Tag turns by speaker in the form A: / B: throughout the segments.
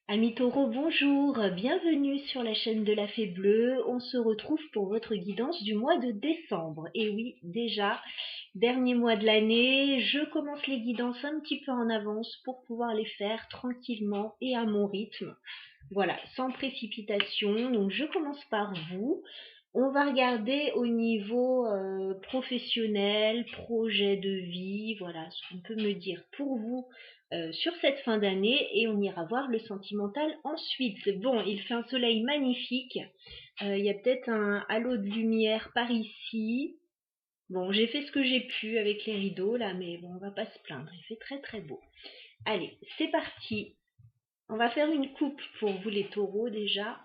A: Amis taureaux, bonjour, bienvenue sur la chaîne de la Fée Bleue. On se retrouve pour votre guidance du mois de décembre. Et oui, déjà, dernier mois de l'année, je commence les guidances un petit peu en avance pour pouvoir les faire tranquillement et à mon rythme. Voilà, sans précipitation. Donc je commence par vous. On va regarder au niveau professionnel, projet de vie, voilà ce qu'on peut me dire pour vous sur cette fin d'année et on ira voir le sentimental ensuite. Bon, il fait un soleil magnifique, il y a peut-être un halo de lumière par ici. Bon, j'ai fait ce que j'ai pu avec les rideaux là, mais bon, on va pas se plaindre, il fait très très beau. Allez, c'est parti. On va faire une coupe pour vous les taureaux déjà.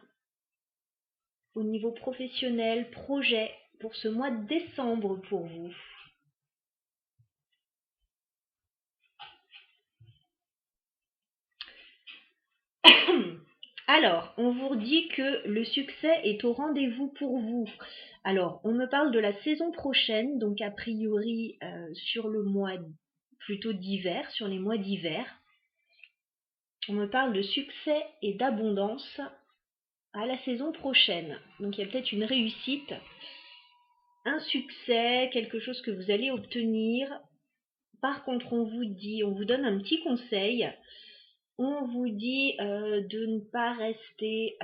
A: Au niveau professionnel, projet pour ce mois de décembre pour vous. Alors, on vous dit que le succès est au rendez-vous pour vous. Alors, on me parle de la saison prochaine, donc a priori sur le mois plutôt d'hiver, sur les mois d'hiver. On me parle de succès et d'abondance à la saison prochaine. Donc, il y a peut-être une réussite, un succès, quelque chose que vous allez obtenir. Par contre, on vous donne un petit conseil. On vous dit de ne pas rester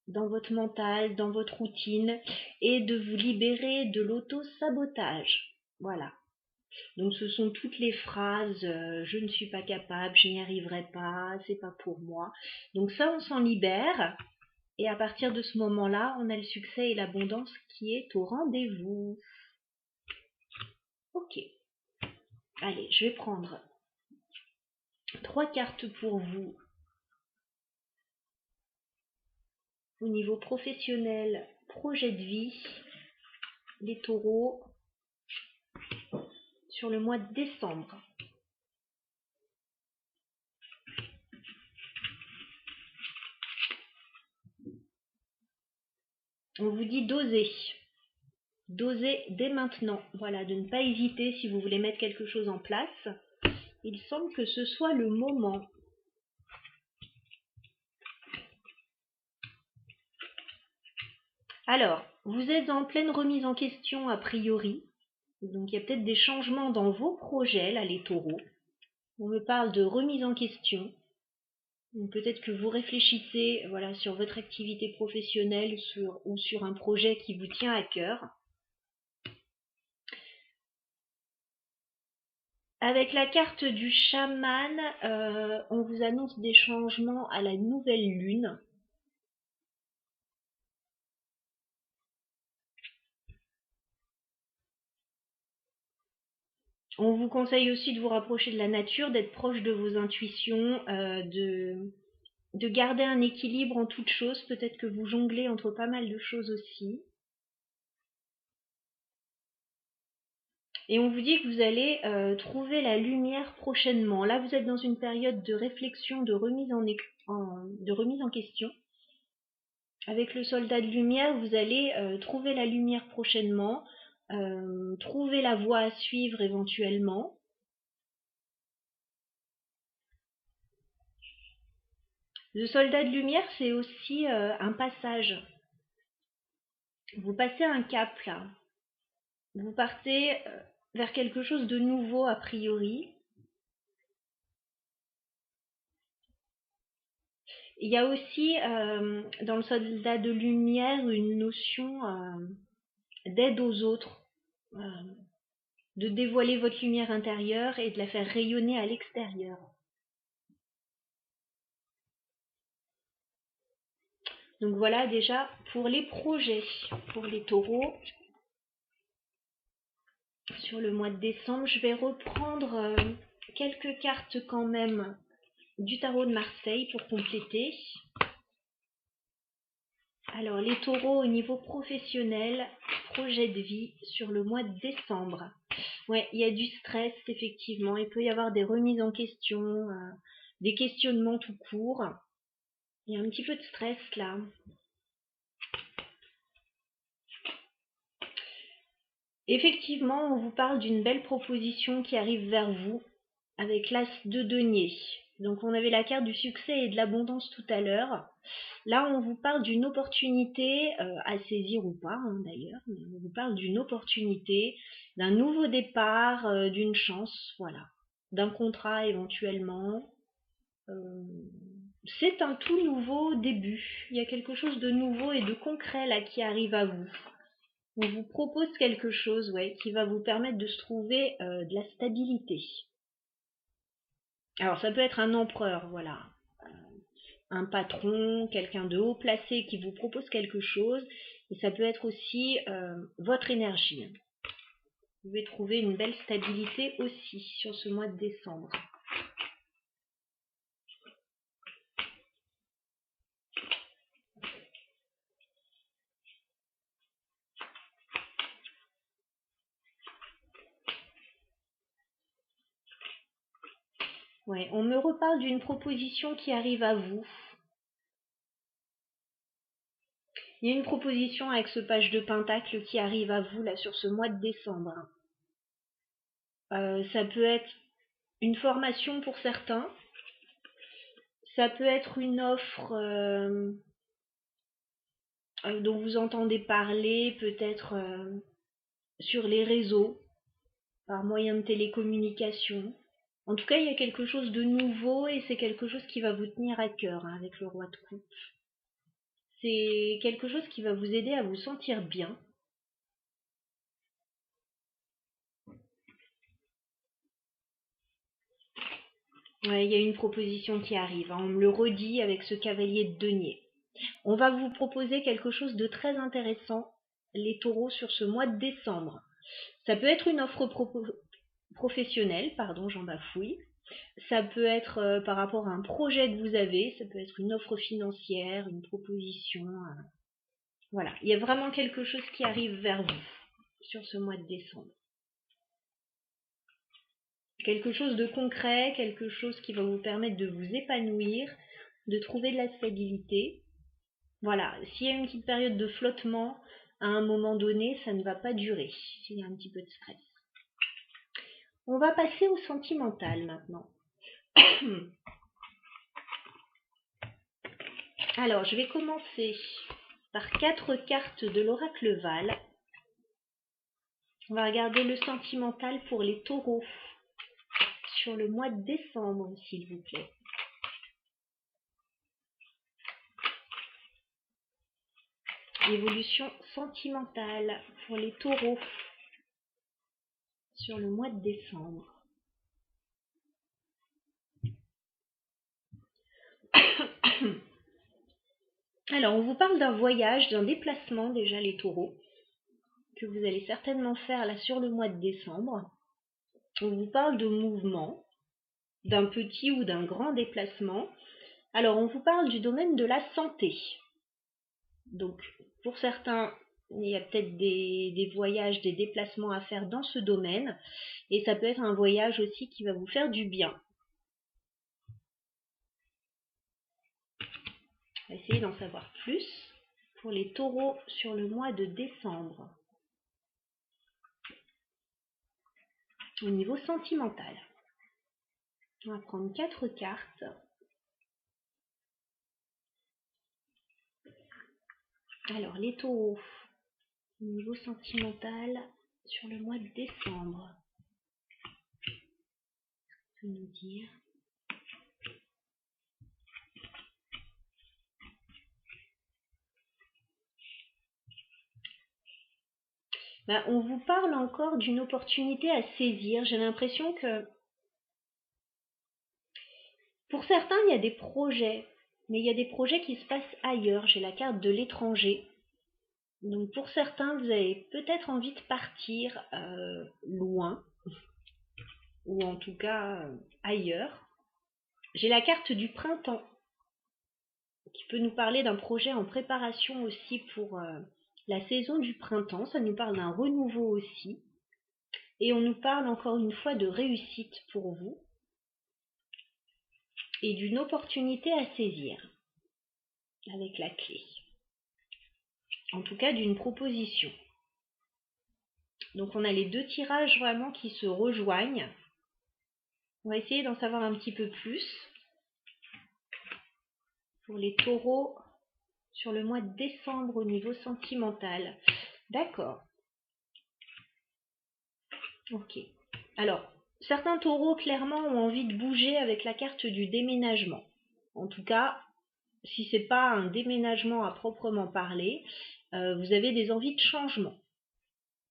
A: dans votre mental, dans votre routine et de vous libérer de l'auto-sabotage. Voilà. Donc ce sont toutes les phrases je ne suis pas capable, je n'y arriverai pas, c'est pas pour moi. Donc ça, on s'en libère et à partir de ce moment-là, on a le succès et l'abondance qui est au rendez-vous. Ok. Allez, je vais prendre 3 cartes pour vous au niveau professionnel, projet de vie, les taureaux, sur le mois de décembre. On vous dit d'oser. D'oser dès maintenant. Voilà, de ne pas hésiter si vous voulez mettre quelque chose en place. Il semble que ce soit le moment. Alors, vous êtes en pleine remise en question a priori. Donc il y a peut-être des changements dans vos projets, là, les taureaux. On me parle de remise en question. Peut-être que vous réfléchissez voilà, sur votre activité professionnelle ou sur un projet qui vous tient à cœur. Avec la carte du chaman, on vous annonce des changements à la nouvelle lune. On vous conseille aussi de vous rapprocher de la nature, d'être proche de vos intuitions, de garder un équilibre en toute chose. Peut-être que vous jonglez entre pas mal de choses aussi. Et on vous dit que vous allez trouver la lumière prochainement. Là, vous êtes dans une période de réflexion, de remise en question. Avec le soldat de lumière, vous allez trouver la lumière prochainement, trouver la voie à suivre éventuellement. Le soldat de lumière, c'est aussi un passage. Vous passez un cap là. Vous partez vers quelque chose de nouveau a priori. Il y a aussi dans le soldat de lumière une notion d'aide aux autres, de dévoiler votre lumière intérieure et de la faire rayonner à l'extérieur. Donc voilà déjà pour les projets, pour les taureaux. Sur le mois de décembre, je vais reprendre quelques cartes quand même du tarot de Marseille pour compléter. Alors les taureaux au niveau professionnel, projet de vie sur le mois de décembre. Ouais, il y a du stress effectivement, il peut y avoir des remises en question, des questionnements tout court. Il y a un petit peu de stress là. Effectivement, on vous parle d'une belle proposition qui arrive vers vous avec l'as de denier. Donc on avait la carte du succès et de l'abondance tout à l'heure. Là, on vous parle d'une opportunité à saisir ou pas, hein, d'ailleurs. Mais on vous parle d'une opportunité, d'un nouveau départ, d'une chance, voilà. D'un contrat éventuellement. C'est un tout nouveau début. Il y a quelque chose de nouveau et de concret là qui arrive à vous. On vous propose quelque chose, ouais, qui va vous permettre de se trouver de la stabilité. Alors ça peut être un empereur, voilà, un patron, quelqu'un de haut placé qui vous propose quelque chose, et ça peut être aussi votre énergie. Vous pouvez trouver une belle stabilité aussi sur ce mois de décembre. Ouais, on me reparle d'une proposition qui arrive à vous. Il y a une proposition avec ce page de pentacle qui arrive à vous là sur ce mois de décembre. Ça peut être une formation pour certains. Ça peut être une offre dont vous entendez parler peut-être sur les réseaux, par moyen de télécommunication. En tout cas, il y a quelque chose de nouveau et c'est quelque chose qui va vous tenir à cœur hein, avec le roi de coupe. C'est quelque chose qui va vous aider à vous sentir bien. Ouais, il y a une proposition qui arrive, hein, on me le redit avec ce cavalier de denier. On va vous proposer quelque chose de très intéressant, les taureaux, sur ce mois de décembre. Ça peut être une offre professionnelle, pardon, j'en bafouille. Ça peut être par rapport à un projet que vous avez, ça peut être une offre financière, une proposition. Voilà, il y a vraiment quelque chose qui arrive vers vous sur ce mois de décembre. Quelque chose de concret, quelque chose qui va vous permettre de vous épanouir, de trouver de la stabilité. Voilà, s'il y a une petite période de flottement, à un moment donné, ça ne va pas durer, s'il y a un petit peu de stress. On va passer au sentimental maintenant. Alors, je vais commencer par 4 cartes de l'oracle Val. On va regarder le sentimental pour les taureaux sur le mois de décembre, s'il vous plaît. Évolution sentimentale pour les taureaux sur le mois de décembre. Alors, on vous parle d'un voyage, d'un déplacement déjà les taureaux, que vous allez certainement faire là sur le mois de décembre. On vous parle de mouvement, d'un petit ou d'un grand déplacement. Alors, on vous parle du domaine de la santé. Donc, pour certains, il y a peut-être des voyages, des déplacements à faire dans ce domaine. Et ça peut être un voyage aussi qui va vous faire du bien. On va essayer d'en savoir plus pour les taureaux sur le mois de décembre. Au niveau sentimental, on va prendre 4 cartes. Alors, les taureaux, au niveau sentimental, sur le mois de décembre. Que nous dire? On vous parle encore d'une opportunité à saisir. J'ai l'impression que pour certains, il y a des projets, mais il y a des projets qui se passent ailleurs. J'ai la carte de l'étranger. Donc pour certains, vous avez peut-être envie de partir loin, ou en tout cas ailleurs. J'ai la carte du printemps, qui peut nous parler d'un projet en préparation aussi pour la saison du printemps. Ça nous parle d'un renouveau aussi. Et on nous parle encore une fois de réussite pour vous et d'une opportunité à saisir avec la clé. En tout cas, d'une proposition. Donc on a les deux tirages vraiment qui se rejoignent. On va essayer d'en savoir un petit peu plus. pour les taureaux sur le mois de décembre au niveau sentimental. D'accord. Ok. Alors, certains taureaux clairement ont envie de bouger avec la carte du déménagement. En tout cas, si c'est pas un déménagement à proprement parler, vous avez des envies de changement.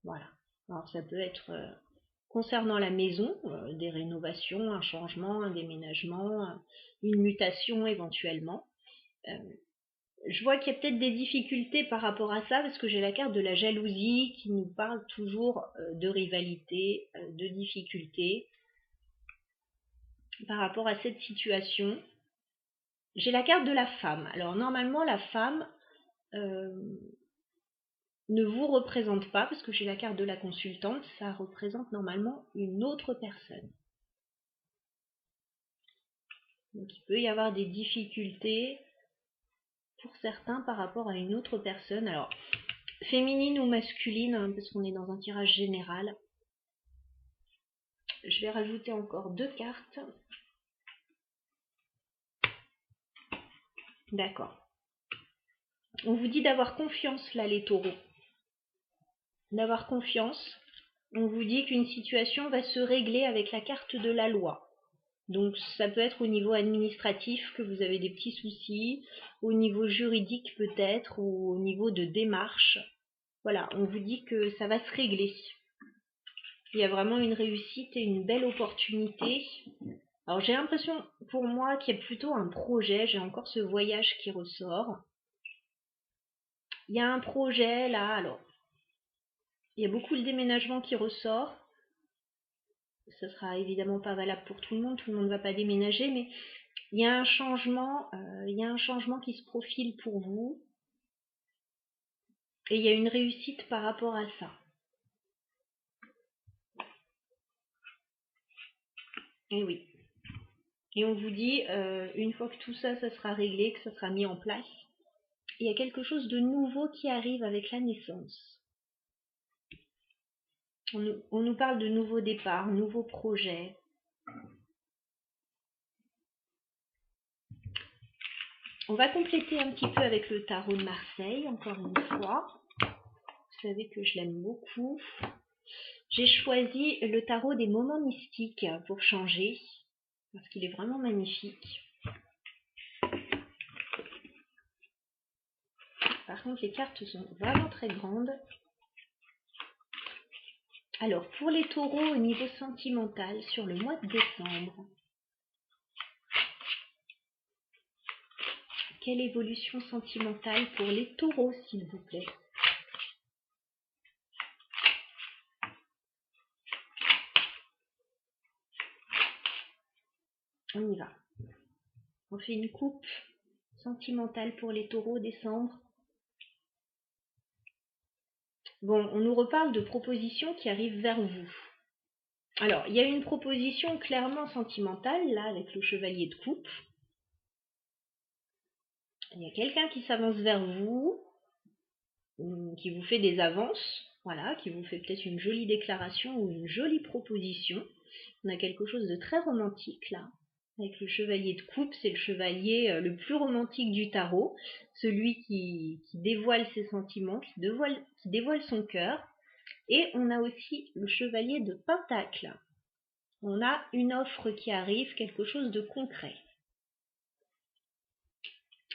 A: Voilà. Alors ça peut être concernant la maison, des rénovations, un changement, un déménagement, une mutation éventuellement. Je vois qu'il y a peut-être des difficultés par rapport à ça, parce que j'ai la carte de la jalousie qui nous parle toujours de rivalité, de difficultés par rapport à cette situation. J'ai la carte de la femme. Alors normalement la femme ne vous représente pas, parce que j'ai la carte de la consultante, ça représente normalement une autre personne. Donc il peut y avoir des difficultés pour certains par rapport à une autre personne. Alors, féminine ou masculine, hein, parce qu'on est dans un tirage général. Je vais rajouter encore 2 cartes. D'accord. On vous dit d'avoir confiance là, les taureaux. D'avoir confiance. On vous dit qu'une situation va se régler avec la carte de la loi. Donc ça peut être au niveau administratif que vous avez des petits soucis, au niveau juridique peut-être, ou au niveau de démarche. Voilà, on vous dit que ça va se régler. Il y a vraiment une réussite et une belle opportunité. Alors j'ai l'impression pour moi qu'il y a plutôt un projet, j'ai encore ce voyage qui ressort. Il y a un projet là, alors il y a beaucoup de déménagement qui ressort. Ça sera évidemment pas valable pour tout le monde ne va pas déménager, mais il y a un changement qui se profile pour vous. Et il y a une réussite par rapport à ça. Et oui. Et on vous dit, une fois que tout ça, ça sera réglé, que ça sera mis en place, il y a quelque chose de nouveau qui arrive avec la naissance. On nous parle de nouveaux départs, nouveaux projets. On va compléter un petit peu avec le tarot de Marseille, encore une fois. Vous savez que je l'aime beaucoup. J'ai choisi le tarot des moments mystiques pour changer, parce qu'il est vraiment magnifique. Par contre, les cartes sont vraiment très grandes. Alors, pour les taureaux au niveau sentimental, sur le mois de décembre, quelle évolution sentimentale pour les taureaux, s'il vous plaît? On y va. On fait une coupe sentimentale pour les taureaux décembre. Bon, on nous reparle de propositions qui arrivent vers vous. Alors, il y a une proposition clairement sentimentale, là, avec le chevalier de coupe. Il y a quelqu'un qui s'avance vers vous, qui vous fait des avances, voilà, qui vous fait peut-être une jolie déclaration ou une jolie proposition. On a quelque chose de très romantique, là. Avec le chevalier de coupe, c'est le chevalier le plus romantique du tarot, celui qui dévoile ses sentiments, qui dévoile son cœur. Et on a aussi le chevalier de pentacle. On a une offre qui arrive, quelque chose de concret.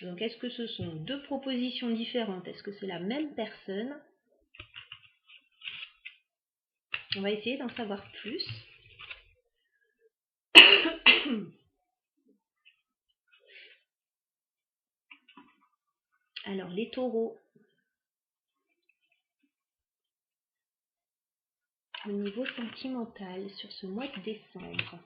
A: Donc est-ce que ce sont 2 propositions différentes? Est-ce que c'est la même personne? On va essayer d'en savoir plus. Alors les taureaux, au niveau sentimental, sur ce mois de décembre.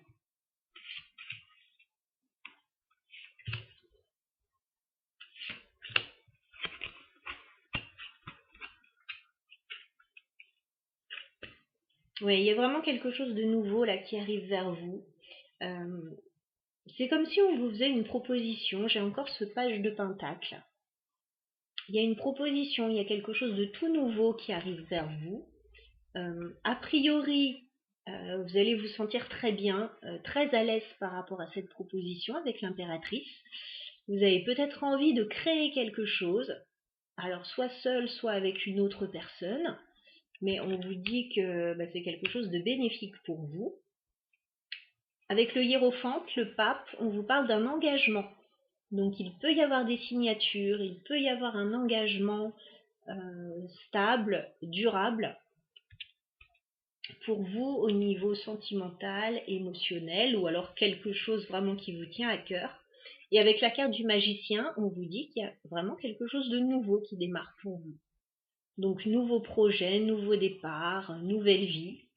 A: Oui, il y a vraiment quelque chose de nouveau là qui arrive vers vous. C'est comme si on vous faisait une proposition. J'ai encore ce page de pentacle. Il y a une proposition, il y a quelque chose de tout nouveau qui arrive vers vous. A priori, vous allez vous sentir très bien, très à l'aise par rapport à cette proposition avec l'impératrice. Vous avez peut-être envie de créer quelque chose, alors soit seul, soit avec une autre personne, mais on vous dit que c'est quelque chose de bénéfique pour vous. Avec le hiérophante, le pape, on vous parle d'un engagement. Donc il peut y avoir des signatures, il peut y avoir un engagement stable, durable, pour vous au niveau sentimental, émotionnel, ou alors quelque chose vraiment qui vous tient à cœur. Et avec la carte du magicien, on vous dit qu'il y a vraiment quelque chose de nouveau qui démarre pour vous. Donc nouveau projet, nouveau départ, nouvelle vie,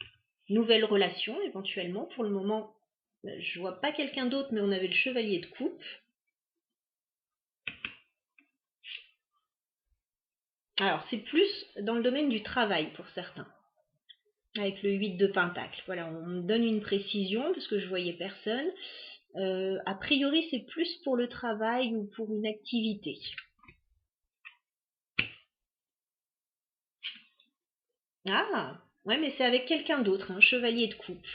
A: nouvelle relation éventuellement. Pour le moment, je vois pas quelqu'un d'autre, mais on avait le chevalier de coupe. Alors c'est plus dans le domaine du travail pour certains. Avec le 8 de pentacle. Voilà, on me donne une précision parce que je voyais personne. A priori, c'est plus pour le travail ou pour une activité. Ah, ouais, mais c'est avec quelqu'un d'autre, un chevalier de coupe.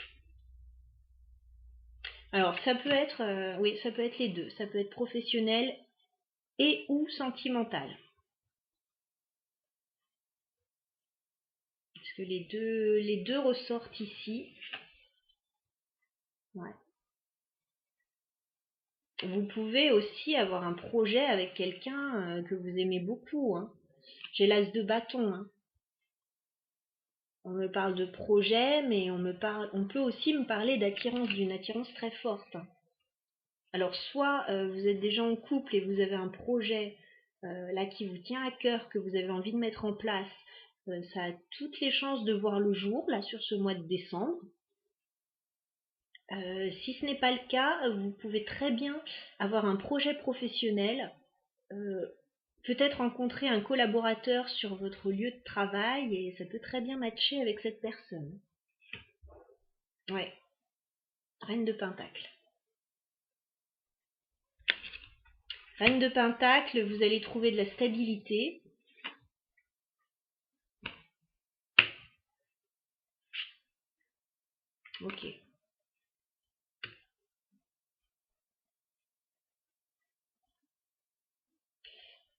A: Alors, ça peut être, oui, ça peut être les deux. Ça peut être professionnel et ou sentimental. Parce que les deux ressortent ici. Ouais. Vous pouvez aussi avoir un projet avec quelqu'un que vous aimez beaucoup. Hein. J'ai l'as de bâton. Hein. On me parle de projet, mais on peut aussi me parler d'attirance, d'une attirance très forte. Alors, soit vous êtes déjà en couple et vous avez un projet là qui vous tient à cœur, que vous avez envie de mettre en place, ça a toutes les chances de voir le jour là sur ce mois de décembre. Si ce n'est pas le cas, vous pouvez très bien avoir un projet professionnel, peut-être rencontrer un collaborateur sur votre lieu de travail et ça peut très bien matcher avec cette personne. Ouais, Reine de Pentacle. Reine de Pentacle, vous allez trouver de la stabilité. Ok.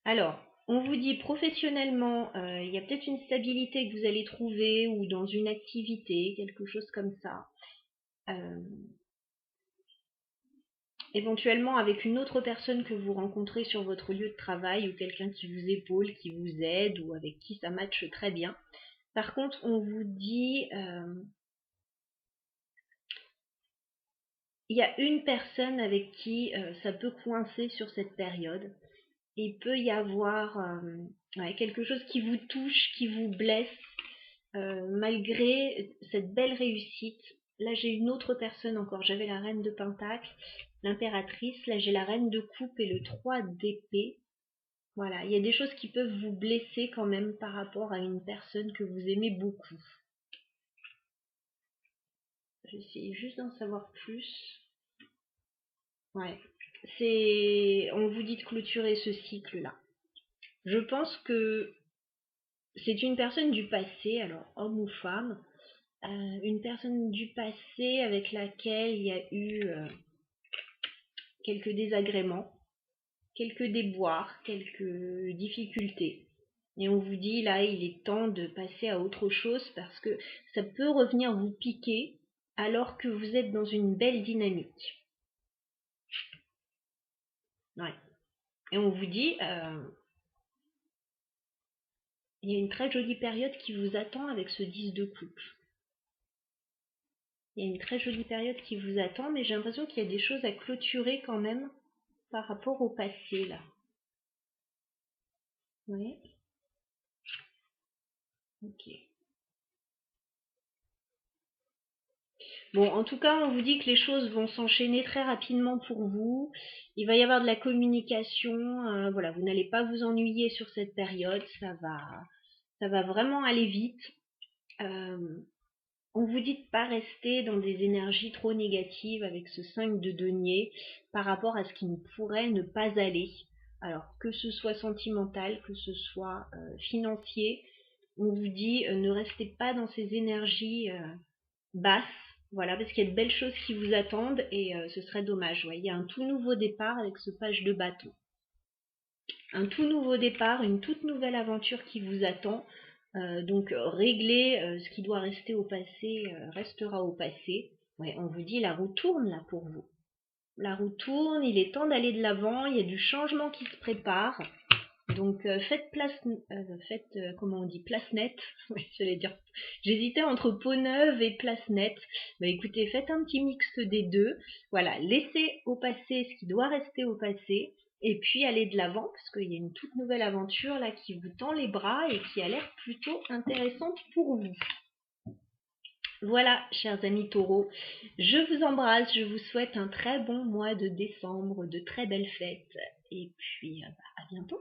A: Alors, on vous dit professionnellement, il y a peut-être une stabilité que vous allez trouver ou dans une activité, quelque chose comme ça. Éventuellement avec une autre personne que vous rencontrez sur votre lieu de travail ou quelqu'un qui vous épaule, qui vous aide ou avec qui ça matche très bien. Par contre, on vous dit, il y a une personne avec qui ça peut coincer sur cette période. Il peut y avoir quelque chose qui vous touche, qui vous blesse, malgré cette belle réussite. Là, j'ai une autre personne encore. J'avais la reine de Pentacle, l'impératrice. Là, j'ai la reine de coupe et le 3 d'épée. Voilà, il y a des choses qui peuvent vous blesser quand même par rapport à une personne que vous aimez beaucoup. J'essaie juste d'en savoir plus. Ouais, on vous dit de clôturer ce cycle-là. Je pense que c'est une personne du passé, alors homme ou femme, une personne du passé avec laquelle il y a eu quelques désagréments, quelques déboires, quelques difficultés. Et on vous dit là, il est temps de passer à autre chose parce que ça peut revenir vous piquer alors que vous êtes dans une belle dynamique. Ouais. Et on vous dit, il y a une très jolie période qui vous attend avec ce 10 de coupe. Il y a une très jolie période qui vous attend, mais j'ai l'impression qu'il y a des choses à clôturer quand même par rapport au passé là. Oui. Ok. Bon, en tout cas, on vous dit que les choses vont s'enchaîner très rapidement pour vous. Il va y avoir de la communication. Voilà, vous n'allez pas vous ennuyer sur cette période. Ça va vraiment aller vite. Euh, on vous dit de ne pas rester dans des énergies trop négatives avec ce 5 de denier par rapport à ce qui ne pourrait ne pas aller. Alors, que ce soit sentimental, que ce soit financier, on vous dit ne restez pas dans ces énergies basses. Voilà, parce qu'il y a de belles choses qui vous attendent et ce serait dommage. Ouais. Il y a un tout nouveau départ avec ce page de bâton. Un tout nouveau départ, une toute nouvelle aventure qui vous attend. Donc régler ce qui doit rester au passé restera au passé. Ouais, on vous dit la roue tourne là pour vous. La roue tourne, il est temps d'aller de l'avant, il y a du changement qui se prépare. Donc faites place, comment on dit, place nette. Oui, j'allais dire. J'hésitais entre peau neuve et place nette. Bah écoutez, faites un petit mixte des deux. Voilà, laissez au passé ce qui doit rester au passé, et puis allez de l'avant parce qu'il y a une toute nouvelle aventure là qui vous tend les bras et qui a l'air plutôt intéressante pour vous. Voilà, chers amis taureaux, je vous embrasse, je vous souhaite un très bon mois de décembre, de très belles fêtes, et puis à bientôt.